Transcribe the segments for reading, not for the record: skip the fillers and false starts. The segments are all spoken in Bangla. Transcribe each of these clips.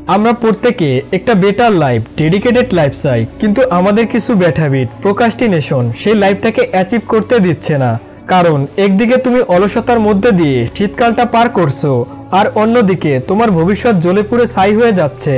আমরা প্রত্যেকে একটা বেটার লাইফ, ডেডিকেটেড লাইফ চাই, কিন্তু আমাদের কিছু ব্যাড হ্যাবিট, প্রোক্রাস্টিনেশন সেই লাইফটাকে অ্যাচিভ করতে দিচ্ছে না। কারণ একদিকে তুমি অলসতার মধ্যে দিয়ে শীতকালটা পার করছো, আর অন্যদিকে তোমার ভবিষ্যৎ জ্বলে পুড়ে ছাই হয়ে যাচ্ছে,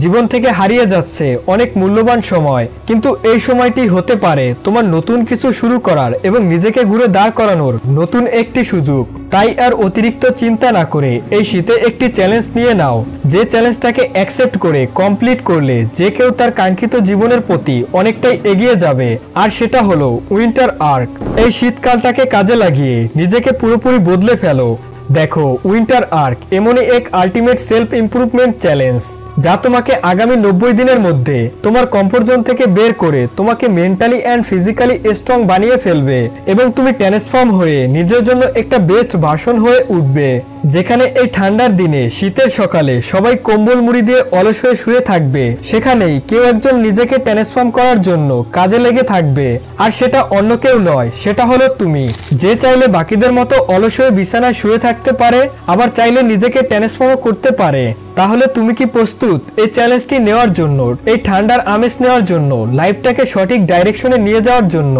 জীবন থেকে হারিয়ে যাচ্ছে অনেক মূল্যবান সময়। কিন্তু এই সময়টি হতে পারে তোমার নতুন কিছু শুরু করার এবং নিজেকে ঘুরে দাঁড় করানোর নতুন একটি সুযোগ। তাই আর অতিরিক্ত চিন্তা না করে এই শীতে একটি চ্যালেঞ্জ নিয়ে নাও, যে চ্যালেঞ্জটাকে অ্যাকসেপ্ট করে কমপ্লিট করলে যে কেউ তার কাঙ্ক্ষিত জীবনের প্রতি অনেকটাই এগিয়ে যাবে। আর সেটা হলো উইন্টার আর্ক। এই শীতকালটাকে কাজে লাগিয়ে নিজেকে পুরোপুরি বদলে ফেলো। দেখো, উইন্টার আর্ক এমনই এক আল্টিমেট সেলফ ইমপ্রুভমেন্ট চ্যালেঞ্জ যা তোমাকে আগামী 90 দিনের মধ্যে তোমার কমফোর্ট জোন থেকে বের করে তোমাকে মেন্টালি অ্যান্ড ফিজিক্যালি স্ট্রং বানিয়ে ফেলবে এবং তুমি ট্রান্সফর্ম হয়ে নিজের জন্য একটা বেস্ট ভার্সন হয়ে উঠবে। যেখানে এই ঠান্ডার দিনে শীতের সকালে সবাই কম্বল মুড়ি দিয়ে অলস হয়ে শুয়ে থাকবে, সেখানেই কেউ একজন নিজেকে ট্রান্সফর্ম করার জন্য কাজে লেগে থাকবে। আর সেটা অন্য কেউ নয়, সেটা হলো তুমি, যে চাইলে বাকিদের মতো অলস হয়ে বিছানায় শুয়ে থাকতে পারে, আবার চাইলে নিজেকে ট্রান্সফর্ম করতে পারে। তাহলে তুমি কি প্রস্তুত এই চ্যালেঞ্জটি নেওয়ার জন্য, এই ঠান্ডার আমেজ নেওয়ার জন্য, লাইফটাকে সঠিক ডাইরেকশনে নিয়ে যাওয়ার জন্য?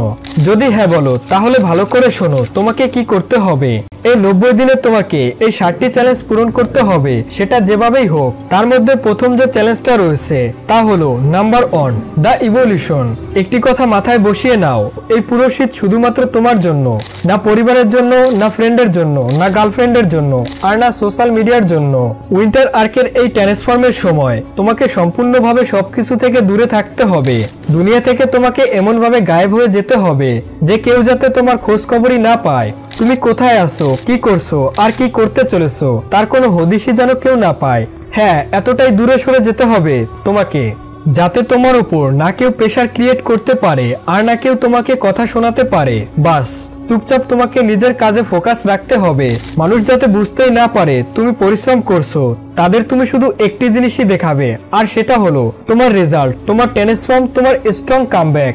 যদি হ্যাঁ বলো, তাহলে ভালো করে শোনো তোমাকে কি করতে হবে। এই 90 দিনে তোমাকে এই 60টি চ্যালেঞ্জ পূরণ করতে হবে, সেটা যেভাবেই হোক। তার মধ্যে প্রথম যে চ্যালেঞ্জটা রয়েছে তা হলো নাম্বার 1, দ্য ইভলিউশন। একটি কথা মাথায় বসিয়ে নাও, এই পুরো শীত শুধুমাত্র তোমার জন্য, না পরিবারের জন্য, না ফ্রেন্ডের জন্য, না গার্লফ্রেন্ডের জন্য, আর না সোশ্যাল মিডিয়ার জন্য। উইন্টার আর্কের এই ট্রান্সফর্মের সময় তোমাকে সম্পূর্ণভাবে সবকিছু থেকে দূরে থাকতে হবে। দুনিয়া থেকে তোমাকে এমনভাবে গায়েব হয়ে যেতে হবে যে কেউ যাতে তোমার খোঁজ খবরই না পায়। তুমি কোথায় আছো, কি করছো, আর কি করতে চলেছো তার কোনো হদিশই যেন কেউ না পায়। হ্যাঁ, এতটাই দূরে সরে যেতে হবে তোমাকে যাতে তোমার উপর না কেউ প্রেশার ক্রিয়েট করতে পারে, আর না কেউ তোমাকে কথা শোনাতে পারে। বাস চুপচাপ তোমাকে নিজের কাজে ফোকাস রাখতে হবে। মানুষ যাতে বুঝতেই না পারে তুমি পরিশ্রম করছো, তাদের তুমি শুধু একটি জিনিসই দেখাবে, আর সেটা হলো তোমার রেজাল্ট, তোমার ট্রান্সফর্ম, তোমার strong comeback.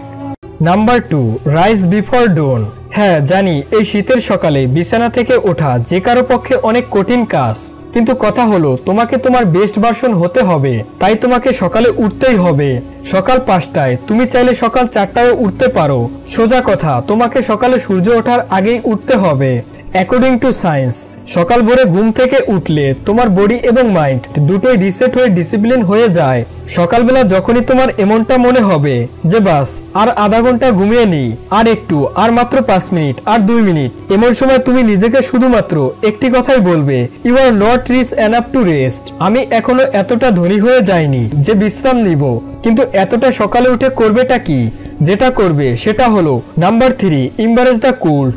Number 2, rise before dawn. হ্যাঁ জানি, এই শীতের সকালে বিছানা থেকে ওঠা যে কারো পক্ষে অনেক কঠিন কাজ, কিন্তু কথা হলো তোমাকে তোমার বেস্ট ভার্সন হতে হবে। তাই তোমাকে সকালে উঠতেই হবে। সকাল 5টায়, তুমি চাইলে সকাল 4টায় উঠতে পারো। সোজা কথা, তোমাকে সকালে সূর্য ওঠার আগেই উঠতে হবে। অ্যাকর্ডিং টু সায়েন্স, সকাল ভোরে ঘুম থেকে উঠলে তোমার বডি এবং মাইন্ড দুটোই রিসেট হয়ে ডিসিপ্লিন হয়ে যায়। সকালবেলা যখনই তোমার এমনটা মনে হবে যে বাস আর আধা ঘন্টা ঘুমিয়ে নিই, আর একটু, আর মাত্র 5 মিনিট, আর 2 মিনিট, এমন সময় তুমি নিজেকে শুধুমাত্র একটি কথাই বলবে, you are not rich enough to rest. আমি এখনো এতটা ধনী হয়ে যাইনি যে বিশ্রাম নিব। কিন্তু এতটা সকালে উঠে করবেটা কি? যেটা করবে সেটা হলো number 3, embrace the cold.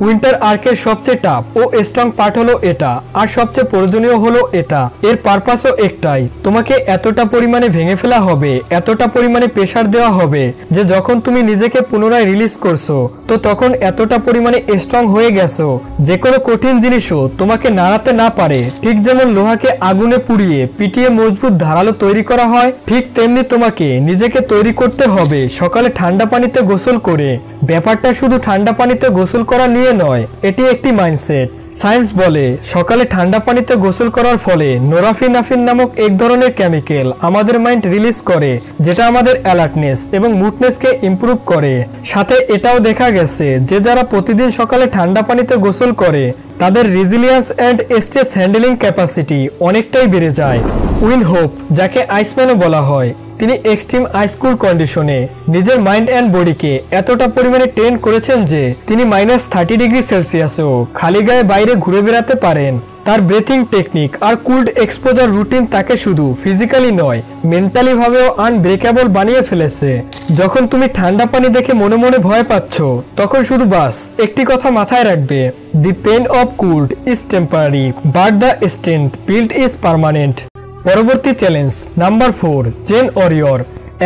Winter আর্কের সবচেয়ে টাফ ও স্ট্রং পার্ট হলো এটা, আর সবচেয়ে প্রয়োজনীয় হলো এটা। এর পারপাসও একটাই, তোমাকে এতটা পরিমাণে ভেঙে ফেলা হবে, এতটা পরিমাণে প্রেশার দেওয়া হবে যে যখন তুমি নিজেকে পুনরায় রিলিজ করছো, তো তখন এতটা পরিমাণে স্ট্রং হয়ে গেছো যে কোনো কঠিন জিনিসও তোমাকে নাড়াতে না পারে। ঠিক যেমন লোহাকে আগুনে পুড়িয়ে পিটিয়ে মজবুত ধারালো তৈরি করা হয়, ঠিক তেমনি তোমাকে নিজেকে তৈরি করতে হবে সকালে ঠান্ডা পানিতে গোসল করে। ব্যাপারটা শুধু ঠান্ডা পানিতে গোসল করা নিয়ে নয়, এটি একটি মাইন্ডসেট। সায়েন্স বলে সকালে ঠান্ডা পানিতে গোসল করার ফলে নোরাফিনাফিন নামক এক ধরনের কেমিক্যাল আমাদের মাইন্ড রিলিজ করে, যেটা আমাদের অ্যালার্টনেস এবং মুডনেসকে ইমপ্রুভ করে। সাথে এটাও দেখা গেছে যে যারা প্রতিদিন সকালে ঠান্ডা পানিতে গোসল করে তাদের resilience and stress handling capacity অনেকটাই বেড়ে যায়। উইন হোপ, যাকে আইসম্যানও বলা হয়, তিনি এক্সট্রিম আইস কুল কন্ডিশনে নিজের মাইন্ড অ্যান্ড বডিকে এতটা পরিমাণে ট্রেন করেছেন যে তিনি -30 ডিগ্রি সেলসিয়াসেও খালি গায়ে বাইরে ঘুরে বেড়াতে পারেন। তার ব্রেথিং টেকনিক আর কুল্ড এক্সপোজার রুটিন তাকে শুধু ফিজিক্যালি নয়, মেন্টালি ভাবেও আনব্রেকেবল বানিয়ে ফেলেছে। যখন তুমি ঠান্ডা পানি দেখে মনে মনে ভয় পাচ্ছ, তখন শুধু বাস একটি কথা মাথায় রাখবে, the pain of cold is temporary but the strength build is permanent. পরবর্তী চ্যালেঞ্জ নাম্বার 4, জেন ওয়ারিয়র।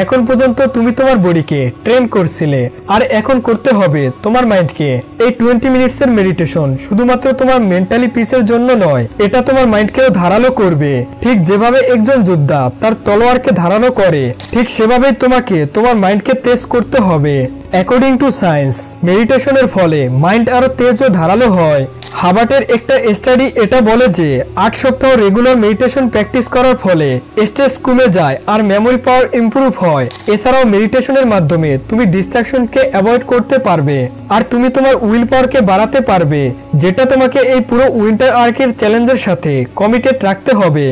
এখন পর্যন্ত তুমি তোমার বডিকে ট্রেন করছিলে, আর এখন করতে হবে তোমার মাইন্ডকে। এই 20 মিনিটসের মেডিটেশন শুধুমাত্র তোমার মেন্টালি পিসের জন্য নয়, এটা তোমার মাইন্ডকেও ধারালো করবে। ঠিক যেভাবে একজন যোদ্ধা তার তলোয়ারকে ধারালো করে, ঠিক সেভাবেই তোমাকে তোমার মাইন্ডকে তেজ করতে হবে। অ্যাকর্ডিং টু সায়েন্স, মেডিটেশনের ফলে মাইন্ড আরো তেজ ও ধারালো হয়। হাবার্টের একটা স্টাডি এটা বলে যে 8 সপ্তাহ রেগুলার মেডিটেশন প্র্যাকটিস করার ফলে স্ট্রেস কমে যায় আর মেমোরি পাওয়ার ইমপ্রুভ হয়। এছাড়াও মেডিটেশনের মাধ্যমে তুমি ডিস্ট্রাকশনকে অ্যাভয়েড করতে পারবে আর তুমি তোমার উইল পাওয়ারকে বাড়াতে পারবে, যেটা তোমাকে এই পুরো উইন্টার আর্কের চ্যালেঞ্জের সাথে কমিটেড রাখতে হবে।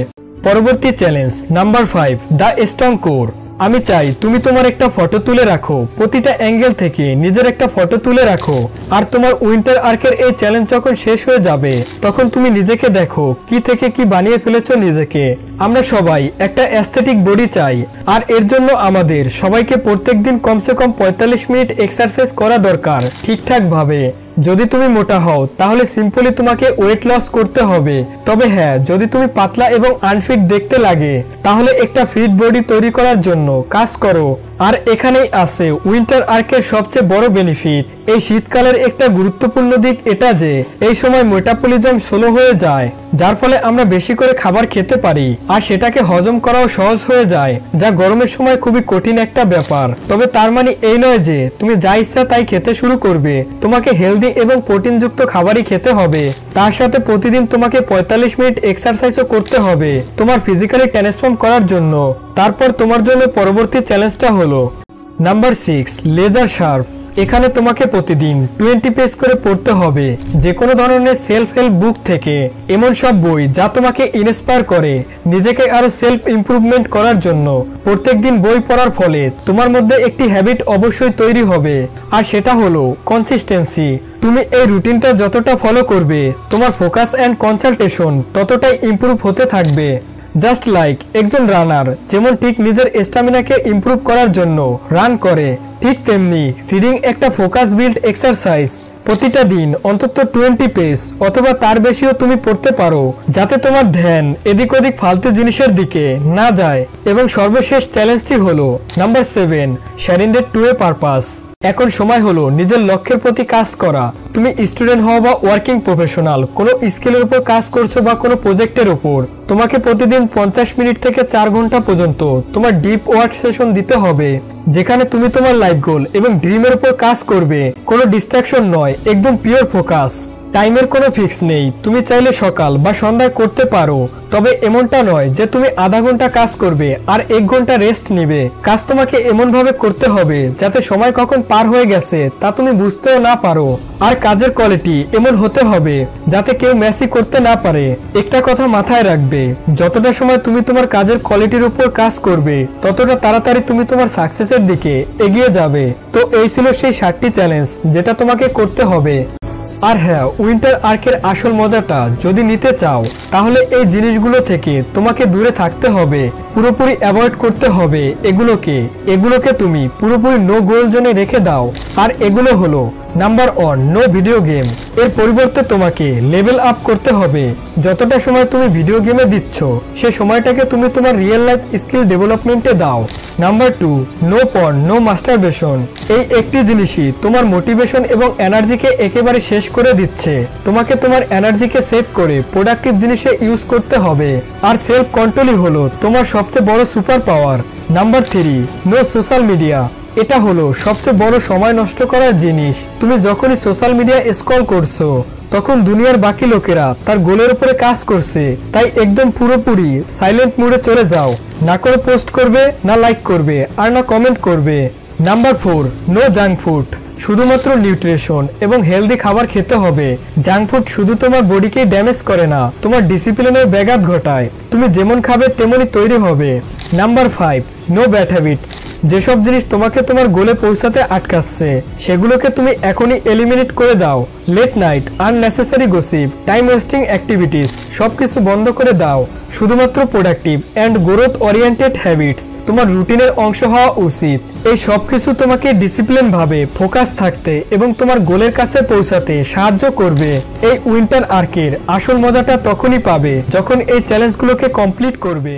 পরবর্তী challenge number 5, the strong core. আমি চাই তুমি তোমার একটা ফটো তুলে রাখো, প্রতিটা অ্যাঙ্গেল থেকে নিজের একটা ফটো তুলে রাখো। আর তোমার উইন্টার আর্কের এই চ্যালেঞ্জ যখন শেষ হয়ে যাবে তখন তুমি নিজেকে দেখো কি থেকে কি বানিয়ে ফেলেছো নিজেকে। আমরা সবাই একটা অ্যাস্থেটিক বডি চাই আর এর জন্য আমাদের সবাইকে প্রত্যেকদিন কমসে কম 45 মিনিট এক্সারসাইজ করা দরকার ঠিকঠাক ভাবে। যদি তুমি মোটা হও তাহলে সিম্পলি তোমাকে ওয়েট লস করতে হবে। তবে হ্যাঁ, যদি তুমি পাতলা এবং আনফিট দেখতে লাগে তাহলে একটা ফিট বডি তৈরি করার জন্য কাজ করো। আর এখানেই আছে উইন্টার আর্কের সবচেয়ে বড় বেনিফিট। এই শীতকালের একটা গুরুত্বপূর্ণ দিক এটা যে এই সময় মেটাবলিজম স্লো হয়ে যায়, যার ফলে আমরা বেশি করে খাবার খেতে পারি আর সেটাকে হজম করাও সহজ হয়ে যায়, যা গরমের সময় খুবই কঠিন একটা ব্যাপার। তবে তার মানে এই নয় যে তুমি যা ইচ্ছা তাই খেতে শুরু করবে। তোমাকে হেলদি এবং প্রোটিনযুক্ত খাবারই খেতে হবে। তার সাথে প্রতিদিন তোমাকে 45 মিনিট এক্সারসাইজও করতে হবে তোমার ফিজিক্যালি ট্রান্সফর্ম করার জন্য। তারপর তোমার জন্য পরবর্তী চ্যালেঞ্জটা হলো নাম্বার 6, লেজার শার্প। এখানে তোমাকে প্রতিদিন 20 পেজ করে পড়তে হবে যে কোনো ধরনের সেলফ হেল্প বুক থেকে, এমন সব বই যা তোমাকে ইন্সপায়ার করে নিজেকে আরো সেলফ ইমপ্রুভমেন্ট করার জন্য। প্রত্যেকদিন বই পড়ার ফলে তোমার মধ্যে একটি হ্যাবিট অবশ্যই তৈরি হবে আর সেটা হলো কনসিস্টেন্সি। তুমি এই রুটিনটা যতটা ফলো করবে তোমার ফোকাস অ্যান্ড কনসালটেশন ততটাই ইমপ্রুভ হতে থাকবে। জাস্ট লাইক একজন রানার যেমন ঠিক নিজের স্ট্যামিনাকে ইমপ্রুভ করার জন্য রান করে, ঠিক তেমনি রিডিং একটা ফোকাস বিল্ড এক্সারসাইজ। প্রতিটা দিন অন্তত 20 পেজ অথবা তার বেশিও তুমি পড়তে পারো যাতে তোমার ধ্যান এদিক ওদিক ফালতু জিনিসের দিকে না যায়। এবং সর্বশেষ চ্যালেঞ্জটি হলো number 7, surrender to A purpose. এখন সময় হলো নিজের লক্ষ্যের প্রতি কাজ করা। তুমি স্টুডেন্ট হও বা ওয়ার্কিং প্রফেশনাল, কোনো স্কিলের উপর কাজ করছো বা কোনো প্রজেক্টের উপর, তোমাকে প্রতিদিন 50 মিনিট থেকে 4 ঘন্টা পর্যন্ত তোমার ডিপ ওয়ার্ক সেশন দিতে হবে, যেখানে তুমি তোমার লাইফ গোল এবং ড্রিমের উপর কাজ করবে। কোনো ডিস্ট্রাকশন নয়, একদম পিওর ফোকাস। টাইমের কোনো ফিক্স নেই, তুমি চাইলে সকাল বা সন্ধ্যায় করতে পারো। তবে এমনটা নয় যে তুমি আধা ঘন্টা কাজ করবে আর 1 ঘন্টা রেস্ট নিবে। কাজ তোমাকে এমনভাবে করতে হবে যাতে সময় কখন পার হয়ে গেছে তা তুমি বুঝতেও না পারো। আর কাজের কোয়ালিটি এমন হতে হবে যাতে কেউ মেসি করতে না পারে। একটা কথা মাথায় রাখবে, যতটা সময় তুমি তোমার কাজের কোয়ালিটির উপর কাজ করবে ততটা তাড়াতাড়ি তুমি তোমার সাকসেসের দিকে এগিয়ে যাবে। তো এই ছিল সেই 7টি চ্যালেঞ্জ যেটা তোমাকে করতে হবে। আর হ্যাঁ, উইন্টার আর্কের আসল মজাটা যদি নিতে চাও তাহলে এই জিনিসগুলো থেকে তোমাকে দূরে থাকতে হবে, পুরোপুরি অ্যাভয়েড করতে হবে এগুলোকে তুমি পুরোপুরি নো গোল জোনে রেখে দাও। আর এগুলো হলো নাম্বার 1, নো ভিডিও গেম। এর পরিবর্তে তোমাকে লেভেল আপ করতে হবে। যতটা সময় তুমি ভিডিও গেমে দিচ্ছ সে সময়টাকে তুমি তোমার রিয়েল লাইফ স্কিল ডেভেলপমেন্টে দাও। Number 2, no porn, no masturbation. এই একটি জিনিসই তোমার মোটিভেশন এবং এনার্জিকে একেবারে শেষ করে দিচ্ছে। তোমাকে তোমার এনার্জিকে সেভ করে প্রোডাক্টিভ জিনিসে ইউজ করতে হবে। আর সেলফ কন্ট্রোলই হলো তোমার সবচেয়ে বড় super power. Number 3, no social media. এটা হলো সবচেয়ে বড় সময় নষ্ট করার জিনিস। তুমি যখনই সোশ্যাল মিডিয়া স্ক্রল করছো তখন দুনিয়ার বাকি লোকেরা তার গোলের উপরে কাজ করছে, তাই একদম পুরোপুরি সাইলেন্ট মোডে চলে যাও। না করে পোস্ট করবে, না লাইক করবে, আর না কমেন্ট করবে। Number 4, no junk food. শুধুমাত্র নিউট্রিশন এবং হেলদি খাবার খেতে হবে। জাঙ্ক ফুড শুধু তোমার বডিকে ড্যামেজ করে না, তোমার ডিসিপ্লিনের ব্যাঘাত ঘটায়। তুমি যেমন খাবে তেমনই তৈরি হবে। Number 5, no bad habits. যেসব জিনিস তোমাকে তোমার গোলে পৌঁছাতে আটকাচ্ছে সেগুলোকে তুমি এখনই এলিমিনেট করে দাও। Late night, unnecessary gossip, time wasting activities সবকিছু বন্ধ করে দাও। শুধুমাত্র productive and growth oriented habits তোমার রুটিনের অংশ হওয়া উচিত। এই সবকিছু তোমাকে ডিসিপ্লিন ভাবে ফোকাস থাকতে এবং তোমার গোলের কাছে পৌঁছাতে সাহায্য করবে। এই উইন্টার আর্কের আসল মজাটা তখনই পাবে যখন এই চ্যালেঞ্জগুলোকে কমপ্লিট করবে।